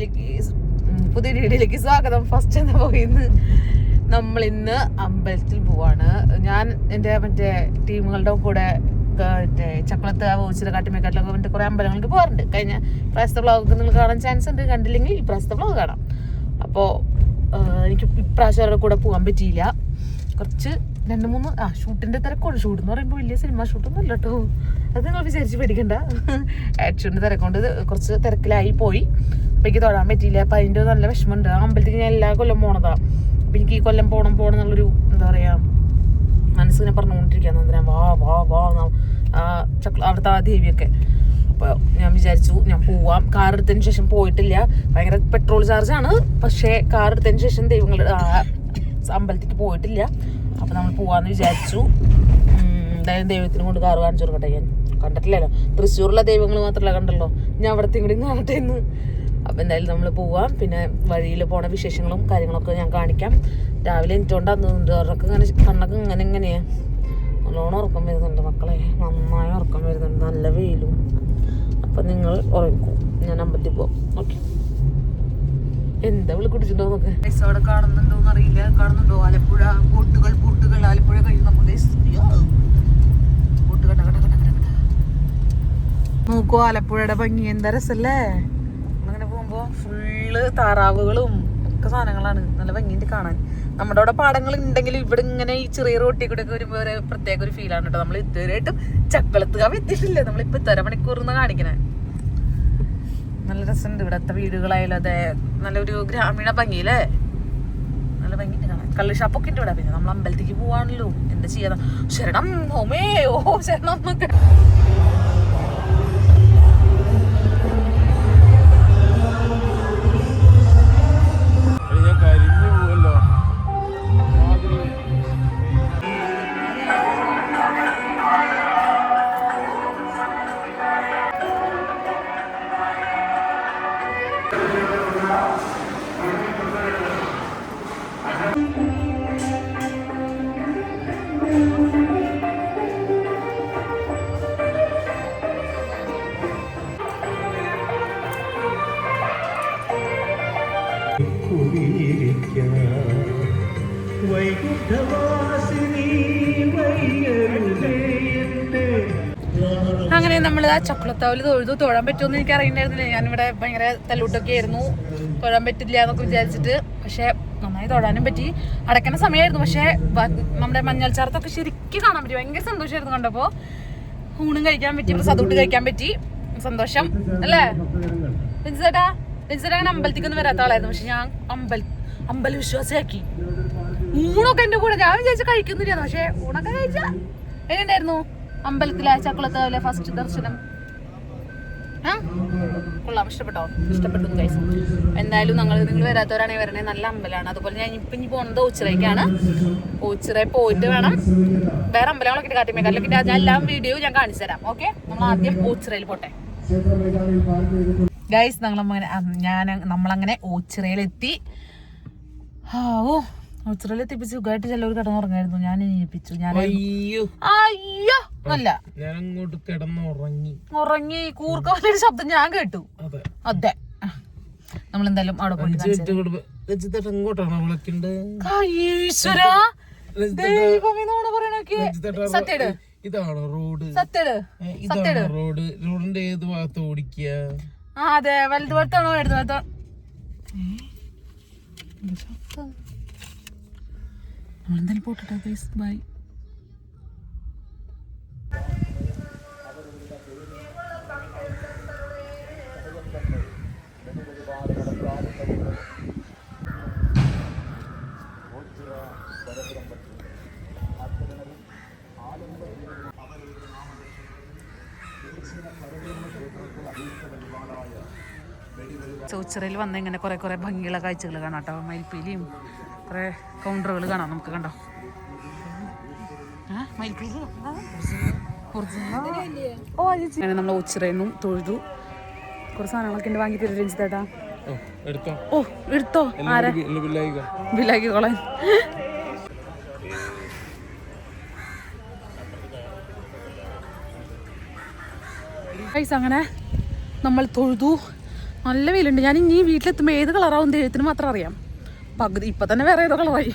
വീഡിയോയിലേക്ക് സ്വാഗതം. ഫസ്റ്റ് എന്താ പോയിന്ന് നമ്മളിന്ന് അമ്പലത്തിൽ പോവാണ്. ഞാൻ എൻ്റെ മറ്റേ ടീമുകളുടെ കൂടെ മറ്റേ ചക്കുളത്ത് ഓച്ചിറ കാട്ടിമേക്കാട്ടിലൊക്കെ മറ്റേ കുറേ അമ്പലങ്ങൾക്ക് പോകാറുണ്ട്. കഴിഞ്ഞ പ്രാവശ്യത്തെ വ്ളോഗൊക്കെ നിങ്ങൾ കാണാൻ ചാൻസ് ഉണ്ട്. കണ്ടില്ലെങ്കിൽ ഈ പ്രാവശ്യത്തെ വ്ളോഗ് കാണാം. അപ്പോൾ എനിക്ക് ഇപ്രാവശ്യം അവരുടെ കൂടെ പോകാൻ പറ്റിയില്ല. കുറച്ച് 2-3 ഷൂട്ടിൻ്റെ തിരക്കുണ്ട്. ഷൂട്ട് എന്ന് പറയുമ്പോൾ വലിയ സിനിമ ഷൂട്ടൊന്നും അല്ല കേട്ടോ. അത് നിങ്ങൾ വിചാരിച്ച് പേടിക്കണ്ട. ആക്ഷൻ്റെ തിരക്കൊണ്ട് കുറച്ച് തിരക്കിലായി പോയി. അപ്പം എനിക്ക് തൊഴാൻ പറ്റിയില്ല. അപ്പം അതിൻ്റെ നല്ല വിഷമമുണ്ട്. ആ അമ്പലത്തിൽ ഞാൻ എല്ലാ കൊല്ലം പോണതാണ്. അപ്പം എനിക്ക് ഈ കൊല്ലം പോകണം എന്നുള്ളൊരു എന്താ പറയുക മനസ്സിനെ പറഞ്ഞുകൊണ്ടിരിക്കുകയാണ്. എന്തിനാ വാ വാ വാ അവിടുത്തെ ആ ദേവിയൊക്കെ. അപ്പോൾ ഞാൻ വിചാരിച്ചു ഞാൻ പോവാം. കാർ എടുത്തതിന് ശേഷം പോയിട്ടില്ല. ഭയങ്കര പെട്രോൾ ചാർജാണ്. പക്ഷേ കാർ എടുത്തതിന് ശേഷം അമ്പലത്തിലേക്ക് പോയിട്ടില്ല. അപ്പം നമ്മൾ പോവാന്ന് വിചാരിച്ചു. എന്തായാലും ദൈവത്തിനും കൊണ്ട് കാറ് കാണിച്ചു കൊടുക്കട്ടെ. ഞാൻ കണ്ടിട്ടില്ലല്ലോ. തൃശ്ശൂരിലെ ദൈവങ്ങൾ മാത്രമല്ല കണ്ടല്ലോ. ഞാൻ അവിടത്തെ ഇങ്ങോട്ടും കാണട്ടെ എന്ന്. അപ്പം എന്തായാലും നമ്മൾ പോവാം. പിന്നെ വഴിയിൽ പോണ വിശേഷങ്ങളും കാര്യങ്ങളൊക്കെ ഞാൻ കാണിക്കാം. രാവിലെ എനിക്കൊണ്ടാന്ന് തോന്നുന്നുണ്ട്. അവരൊക്കെ ഇങ്ങനെ കണ്ണൊക്കെ ഇങ്ങനെയാണ്. നല്ലോണം ഉറക്കം വരുന്നുണ്ട് മക്കളെ. നന്നായി ഉറക്കം വരുന്നുണ്ട്. നല്ല വെയിലും. അപ്പം നിങ്ങൾ ഉറങ്ങും. ഞാൻ അമ്പലത്തിൽ പോവാം. ഓക്കെ. എന്താ വിളി കുടിച്ചിട്ടുണ്ടോ നോക്ക്. അവിടെ കാണുന്നുണ്ടോന്ന് അറിയില്ല. കാണുന്നുണ്ടോ? ആലപ്പുഴ ബോട്ടുകൾ ആലപ്പുഴ കഴിഞ്ഞ് നമ്മുടെ ബോട്ട് കണ്ട നോക്കൂ. ആലപ്പുഴയുടെ ഭംഗി എന്താ രസല്ലേ. അങ്ങനെ പോകുമ്പോ ഫുള്ള് താറാവുകളും ഒക്കെ സാധനങ്ങളാണ്. നല്ല ഭംഗിയുണ്ട് കാണാൻ. നമ്മുടെ അവിടെ പാടങ്ങൾ ഉണ്ടെങ്കിലും ഇവിടെ ഇങ്ങനെ ഈ ചെറിയ റോട്ടിൽ കൂടെ ഒക്കെ വരുമ്പോൾ ഒരു പ്രത്യേക ഒരു ഫീലാണ് കേട്ടോ. നമ്മൾ ഇതുവരെയായിട്ടും ചക്കളത്തുകാവ് എത്തിയിട്ടില്ല. നമ്മളിപ്പോ 1.5 മണിക്കൂർന്ന് കാണിക്കണേ. നല്ല രസമുണ്ട്. ഇവിടത്തെ വീടുകളായാലും അതെ നല്ലൊരു ഗ്രാമീണ ഭംഗിയില്ലേ. നല്ല ഭംഗിയുണ്ട് കാണാൻ. കള്ള് ഷാപ്പൊക്കെ ഉണ്ട് ഇവിടെ. പിന്നെ നമ്മൾ അമ്പലത്തേക്ക് പോവാണല്ലോ. എന്താ ചെയ്യാ. ശരണം ഹോമേ ഓ ശരണം എന്നൊക്കെ. അങ്ങനെ നമ്മൾ ആ ചക്കുളത്താവിൽ തൊഴാൻ പറ്റുമെന്ന് എനിക്ക് അറിയണ്ടായിരുന്നില്ല. ഞാനിവിടെ ഭയങ്കര തല്ലൂട്ടൊക്കെ ആയിരുന്നു. തൊഴാൻ പറ്റില്ല എന്നൊക്കെ വിചാരിച്ചിട്ട്. പക്ഷെ നന്നായി തൊഴാനും പറ്റി. അടയ്ക്കുന്ന സമയമായിരുന്നു. പക്ഷെ നമ്മുടെ മഞ്ഞൾ ചാർത്തൊക്കെ ശരിക്കും കാണാൻ പറ്റി. ഭയങ്കര സന്തോഷമായിരുന്നു കണ്ടപ്പോൾ. ഊണും കഴിക്കാൻ പറ്റി. പ്രസാദൂട്ട് കഴിക്കാൻ പറ്റി. സന്തോഷം അല്ലേ രഞ്ജിതേട്ടാ? രഞ്ജിതേട്ടാ അങ്ങനെ അമ്പലത്തിക്കൊന്നും വരാത്ത ആളായിരുന്നു. പക്ഷെ ഞാൻ അമ്പല വിശ്വാസിയാക്കി. ഊണൊക്കെ എൻ്റെ കൂടെ. ഞാൻ വിചാരിച്ച കഴിക്കുന്നില്ല. പക്ഷെ ഊണൊക്കെ കഴിച്ചാ എങ്ങനെയുണ്ടായിരുന്നു? അമ്പലത്തിലെ ചക്കുളത്താവിലെ ഫസ്റ്റ് ദർശനം കൊള്ളാം. ഇഷ്ടപ്പെട്ടു ഗൈസ്. എന്തായാലും നിങ്ങൾ വരാത്തവരാണെങ്കിൽ വരണേ. നല്ല അമ്പലമാണ്. അതുപോലെ ഞാൻ ഇനി പോകുന്നത് ഓച്ചിറയ്ക്കാണ്. ഓച്ചിറയിൽ പോയിട്ട് വേണം വേറെ അമ്പലങ്ങളൊക്കെ കാട്ടിമേക്കാട്ടിലൊക്കെ ഞാൻ എല്ലാം വീഡിയോ ഞാൻ കാണിച്ചു തരാം. ഓക്കെ. നമ്മൾ ആദ്യം ഓച്ചിറയിൽ പോട്ടെ ഗൈസ്. നമ്മളങ്ങനെ ഓച്ചിറയിലെത്തി. ഓച്ചിറയിലെത്തിപ്പോ സുഖമായിട്ട് ചിലവർ കിടന്നുറങ്ങായിരുന്നു. ഞാൻ എണീപ്പിച്ചു. ഉറങ്ങി കൂർക്കവലൊരു ശബ്ദം ഞാൻ കേട്ടു. അതെ. നമ്മളെന്തായാലും അവിടെ പോയിട്ട് ഇതാണോ റോഡ്? റോഡ്. റോഡിന്റെ ഏത് ഭാഗത്ത് ഓടിക്കുക? അതെ. വലതു ഭാഗത്താണോ ഇടതു ഭാഗത്തോ? നമ്മളെന്തായാലും പോട്ടെ ഗൈസ്. ബൈ. ഓച്ചിറയിൽ വന്ന ഇങ്ങനെ കുറെ ഭംഗിയുള്ള കാഴ്ചകൾ കാണാം കേട്ടോ. മയിൽപ്പീലിയും കുറെ കൗണ്ടറുകൾ കാണാം നമുക്ക്. കണ്ടോ മയിൽപ്പീലി. അങ്ങനെ നമ്മൾ ഓച്ചിറയിൽ നിന്നും തൊഴുതു. കുറച്ച് സാധനങ്ങളൊക്കെ ഉണ്ട്. വാങ്ങി തരും രഞ്ജിത്തേട്ടാ. എടുത്തോ. ആരാ ബില്ലാക്കി കൊള്ളാൻ. അങ്ങനെ നമ്മൾ തൊഴുതു. നല്ല വെയിലുണ്ട്. ഞാൻ ഇനി വീട്ടിലെത്തുമ്പോൾ ഏത് കളറാവും ദൈവത്തിന് മാത്രം അറിയാം. പകുതി ഇപ്പം തന്നെ വേറെ ഏതോ കളറായി.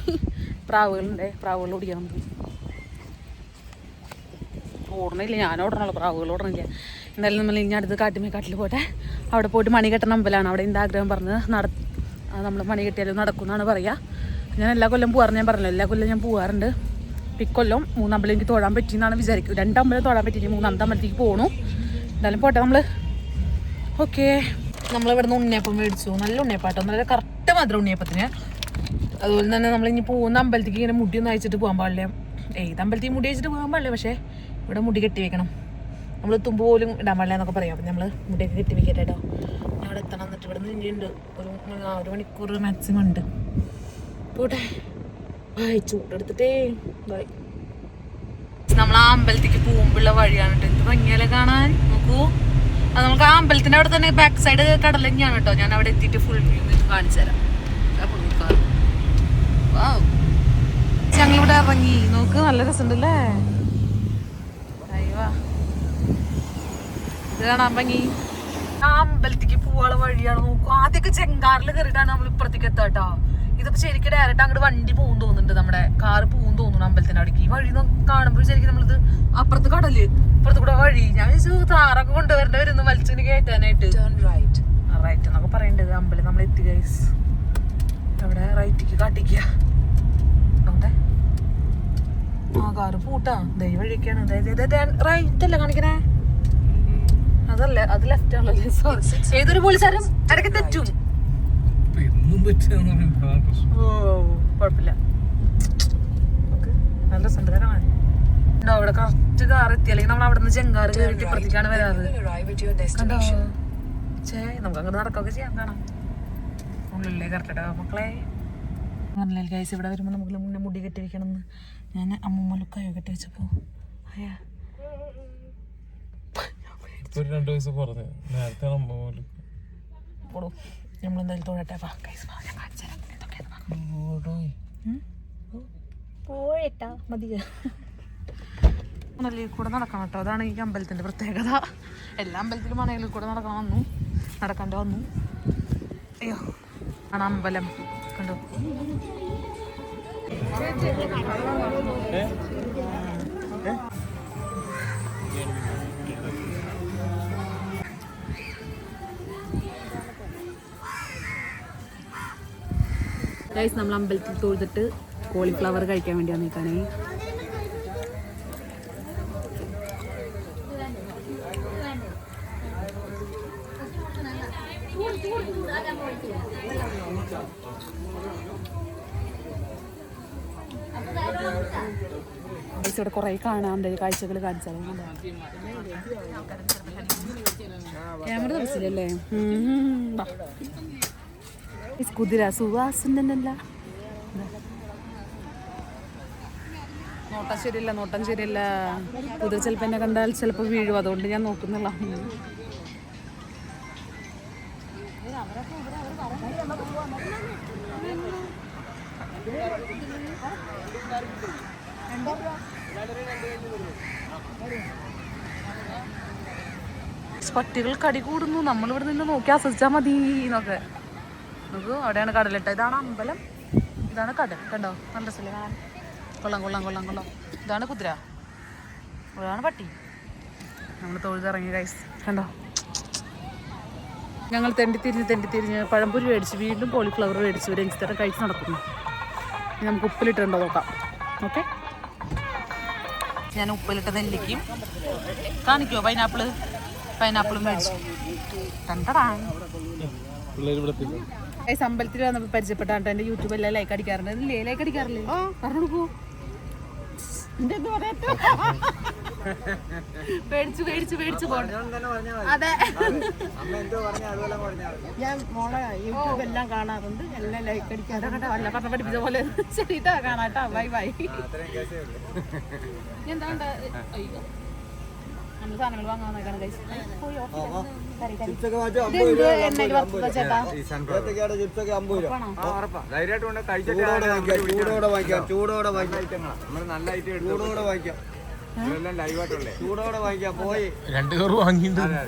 പ്രാവുകൾ ഓടിക്കാൻ നമുക്ക് ഓടണില്ല, ഞാൻ ഓടണല്ലോ, പ്രാവുകൾ ഓടണില്ല. എന്തായാലും നമ്മൾ ഇനി അടുത്ത് കാട്ടിൽ പോട്ടെ. അവിടെ പോയിട്ട് മണി കെട്ടണ അമ്പലമാണ്. അവിടെ എൻ്റെ ആഗ്രഹം പറഞ്ഞ് നമ്മൾ മണി കെട്ടിയാലും നടക്കും എന്നാണ് പറയുക. ഞാൻ എല്ലാ കൊല്ലം പോകാറുണ്ട്, ഞാൻ പറഞ്ഞല്ലോ, എല്ലാ കൊല്ലം ഞാൻ പോകാറുണ്ട്. ഇക്കൊല്ലം 3 അമ്പലം എനിക്ക് തൊഴാൻ പറ്റിയെന്നാണ് വിചാരിക്കും. 2 അമ്പലം തൊഴാൻ പറ്റിയിട്ട് 3ാമത്തെ അമ്പലത്തേക്ക് പോകണു. എന്തായാലും പോട്ടെ നമ്മൾ. ഓക്കെ, നമ്മളിവിടുന്ന് ഉണ്ണിയപ്പം മേടിച്ചു. നല്ല ഉണ്ണിയപ്പാട്ടോ, നല്ല കറക്റ്റ് മധുരം ഉണ്ണിയപ്പത്തിന്. അതുപോലെ തന്നെ നമ്മളിനി പോകുന്ന അമ്പലത്തേക്ക് ഇങ്ങനെ മുടിയൊന്നും അയച്ചിട്ട് പോകാൻ പാടില്ല. ഏത് അമ്പലത്തിൽ മുടി അയച്ചിട്ട് പോകാൻ പാടില്ല, പക്ഷേ ഇവിടെ മുടി കെട്ടി വെക്കണം. നമ്മൾ തുമ്പ് പോലും ഇടാൻ പാടില്ല എന്നൊക്കെ പറയാം. അപ്പം നമ്മൾ മുടിയൊക്കെ കെട്ടി വെക്കട്ടെ കേട്ടോ. ഞാൻ അവിടെ എത്തണം. എന്നിട്ട് ഇവിടെ നിന്ന് ഇനിയുണ്ട് ഒരു മണിക്കൂർ മാക്സിമം ഉണ്ട്. പോട്ടെ, ബായ്. ചൂടെടുത്തിട്ടേ ബായ്. നമ്മൾ ആ അമ്പലത്തേക്ക് പോകുമ്പോഴുള്ള വഴിയാണ് കേട്ടോ. എന്ത് ഭംഗിയല്ലേ കാണാൻ, നോക്കൂ. അത് നമുക്ക് ആ അമ്പലത്തിൻ്റെ അവിടെ തന്നെ ബാക്ക് സൈഡ് കടൽ തന്നെയാണ് കേട്ടോ. ഞാൻ അവിടെ എത്തിയിട്ട് ഫുൾ വ്യൂ കാണിച്ചു തരാം. ഞങ്ങളിവിടെ ഇറങ്ങി നോക്ക്, നല്ല രസമുണ്ടല്ലേ. അയ്യോ, ഇത് കാണാൻ ഭംഗി. ആ അമ്പലത്തേക്ക് പോവാനുള്ള വഴിയാണ് നോക്കൂ. ആദ്യമൊക്കെ ചെങ്കാറിൽ കയറിയിട്ടാണ് നമ്മൾ ഇപ്പുറത്തേക്ക് എത്തുക കേട്ടോ. ഇതിപ്പോ ശരിക്കും ഡയറക്റ്റ് അങ്ങോട്ട് വണ്ടി പോകും തോന്നുന്നുണ്ട്, നമ്മുടെ കാറ് പോകും തോന്നുന്നു അമ്പലത്തിന്റെ അവിടേക്ക്. ഈ വഴി കാണുമ്പോൾ ശരിക്കും നമ്മളിത് അപ്പുറത്ത് കടല്, ഇപ്പുറത്ത് കൂടെ വഴി. ഞാൻ വിചാരിച്ചു താറൊക്കെ കൊണ്ടുവരേണ്ടി വരുന്നു വലിച്ചിന് കയറ്റാനായിട്ട്. റൈറ്റ് എന്നൊക്കെ പറയേണ്ടത്. അമ്പലം നമ്മൾ എത്തി ഗൈസ്. അവിടെ റൈറ്റിക്ക് കാട്ടിക്കുക. അവിടെ ആ കാറ് പൂട്ടാ. ദൈവ വഴിയൊക്കെയാണ്. റൈറ്റ് അല്ലേ കാണിക്കണേ? അതല്ലേ, അത് ലെഫ്റ്റ് ആണല്ലേ. സോറി, ഏതൊരു പോലീസുകാരും ഇടയ്ക്ക് തെറ്റും. കുഴപ്പമില്ല, നല്ല രസമുണ്ട് കാണാൻ. അവിടെ കറക്റ്റ് കാർ എത്തി. അല്ലെങ്കിൽ നമ്മൾ അവിടെ നിന്ന് ചെങ്കാറ് കയറിയിട്ട് ഇപ്പുറത്തേക്കാണ് വരാറ്. കണ്ടോ? നമുക്ക് അങ്ങോട്ട് നടക്കുകയൊക്കെ ചെയ്യാൻ. കാണാം ഉള്ളിലേ കറക്റ്റ് മക്കളെ. പറഞ്ഞില്ലേ ഗൈസ്, ഇവിടെ വരുമ്പോൾ നമുക്ക് മുന്നേ മുടി കെട്ടി വെക്കണം എന്ന്. ഞാൻ അമ്മൂമ്മ ലുക്കായോ കെട്ടി വെച്ചപ്പോ അയ്യാ നമ്മളെന്തായാലും തൊഴട്ടെ. പോയിട്ടാ മതി. മണലിൽ കൂടെ നടക്കണം കേട്ടോ. അതാണ് ഈ അമ്പലത്തിന്റെ പ്രത്യേകത. എല്ലാ അമ്പലത്തിലും മണലിൽ കൂടെ നടക്കണ്ട വന്നു. അയ്യോ, ആണ് അമ്പലം. കണ്ടോ? ഗൈസ്, നമ്മൾ അമ്പലത്തിൽ തൊഴുതിട്ട് കോളിഫ്ലവർ കഴിക്കാൻ വേണ്ടി വന്നേക്കാണേ. ഇവിടെ കുറെ കാണാണ്ട് കാഴ്ചകൾ കാണിച്ചാൽ ക്യാമറ തെളിച്ചില്ലല്ലേ. കുതിര സുവാസനല്ല. നോട്ടം ശരിയല്ല. കുതിര ചിലപ്പോൾ എന്നെ കണ്ടാൽ ചിലപ്പോൾ വീഴും. അതുകൊണ്ട് ഞാൻ നോക്കുന്നില്ല. പട്ടികൾ കടി കൂടുന്നു. നമ്മളിവിടെ നിന്ന് നോക്കി ആസ്വദിച്ചാൽ മതി എന്നൊക്കെ. നമുക്ക് അവിടെയാണ് കടലിട്ട. ഇതാണ് അമ്പലം, ഇതാണ് കടൽ. കണ്ടോ? നല്ല സ്ഥലം കാണാൻ. കൊള്ളാം. ഇതാണ് കുതിര, ഇതാണ് പട്ടി. നമ്മൾ തൊഴുതിറങ്ങി ഗൈസ്. കണ്ടോ? ഞങ്ങൾ തെണ്ടിത്തിരിഞ്ഞ് പഴംപൊരി മേടിച്ച് വീണ്ടും കോളിഫ്ലവർ മേടിച്ച് ഒരു ഇൻസ്റ്റന്റ് കഴിച്ച് നടക്കുന്നു. നമുക്ക് ഉപ്പിലിട്ടുണ്ടോ നോക്കാം. ഓക്കെ, ഞാൻ ഉപ്പിലിട്ട നെല്ലിക്കും കാണിക്കുമോ? പൈനാപ്പിളും മേടിച്ചു. അമ്പലത്തിൽ വന്നപ്പോൾ പരിചയപ്പെട്ടാണ്. എൻ്റെ യൂട്യൂബ് എല്ലാം ലൈക്ക് അടിക്കാറുണ്ട്. ലൈക്ക് അടിക്കാറില്ലേ? പറഞ്ഞു കൊടുക്കൂ. പേടിച്ചു അതെ, ഞാൻ മോളെ യൂട്യൂബ് എല്ലാം കാണാറുണ്ട്. എല്ലാം ലൈക്ക് അടിക്കാറുണ്ട്. വല്ല പറഞ്ഞ പഠിപ്പിച്ച പോലെ ശരിട്ടാ. കാണാട്ടാ. ബൈ. എന്താ അയ്യോ, നമ്മൾ സാധനങ്ങൾ വാങ്ങാൻ നോക്കാണ് ഗൈസ്. ചേട്ടാ ചൂടോടെ വാങ്ങിക്കാം. ചൂടോടെ വാങ്ങിക്കാൻ പോയി 2 കവർ വാങ്ങിയിട്ടുണ്ട്.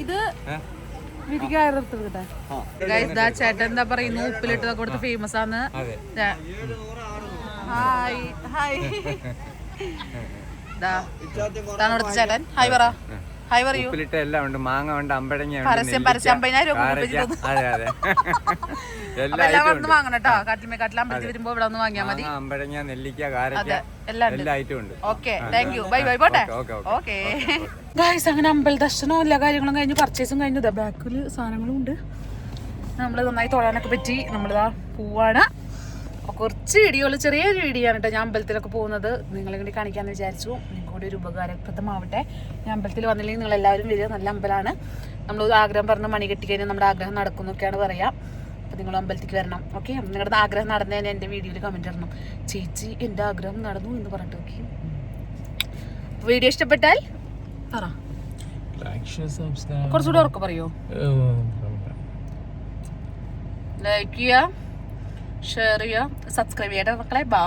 ഇത് വീട്ടിക്ക് ആയിരത്തിട്ടെ ചേട്ടൻ എന്താ പറയുന്നു ഉപ്പിലിട്ടതൊക്കെ കൊടുത്ത് ഫേമസ് ആണ്. ഹായ് ഹായ് കൊടുത്ത ചേട്ടൻ ഹായ് പറ. ഹായ് പറയൂ. ഉപ്പിലിട്ട എല്ലാം ഉണ്ട്, മാങ്ങ ഉണ്ട്, അമ്പഴങ്ങ ഉണ്ട്, പരസ്യം 50,000 രൂപ എല്ലാം വന്ന് വാങ്ങണം കേട്ടോ. കാട്ടിൽ അമ്പലത്തിൽ വരുമ്പോ ഇവിടെ ഒന്ന് വാങ്ങിയാൽ മതി. അമ്പഴങ്ങ, നെല്ലിക്ക, കാരക്ക എല്ലാ ഐറ്റം ഉണ്ട്. Okay thank you. Bye bye പോട്ടെ. ഓക്കെ ഗായ്സ്, അങ്ങനെ അമ്പല ദർശനവും എല്ലാ കാര്യങ്ങളും കഴിഞ്ഞു, പർച്ചേസും കഴിഞ്ഞു. ബാക്കിൽ സാധനങ്ങളും ഉണ്ട്. നമ്മൾ നന്നായി തൊഴാനൊക്കെ പറ്റി. നമ്മളിതാ പോവാണ്. അപ്പോൾ കുറച്ച് വീഡിയോകൾ, ചെറിയൊരു വീഡിയോ ആണ് കേട്ടോ ഞാൻ അമ്പലത്തിലൊക്കെ പോകുന്നത് നിങ്ങളെ കൂടി കാണിക്കാമെന്ന് വിചാരിച്ചു. നിങ്ങൾക്ക് കൂടി ഒരു ഉപകാരപ്രദമാവട്ടെ. ഞാൻ അമ്പലത്തിൽ വന്നില്ലെങ്കിൽ നിങ്ങളെല്ലാവരും വരിക. നല്ല അമ്പലമാണ്. നമ്മൾ ആഗ്രഹം പറഞ്ഞ് മണി കെട്ടി കഴിഞ്ഞാൽ നമ്മുടെ ആഗ്രഹം നടക്കുന്നൊക്കെയാണ് പറയാം. അപ്പോൾ നിങ്ങൾ അമ്പലത്തിലേക്ക് വരണം. ഓക്കെ, നിങ്ങളുടെ ആഗ്രഹം നടന്നതിന് എൻ്റെ വീഡിയോയിൽ കമൻറ്റ് ഇടണം. ചേച്ചി എൻ്റെ ആഗ്രഹം നടന്നു എന്ന് പറഞ്ഞിട്ട്. ഓക്കെ, വീഡിയോ ഇഷ്ടപ്പെട്ടാൽ പറ. കുറച്ചുകൂടെ ഉറക്കെ പറയോ. ലൈക്ക് ചെയ്യുക, ഷെയർ ചെയ്യുക, സബ്സ്ക്രൈബ് ചെയ്യട്ടെ മക്കളെ. ബൈ.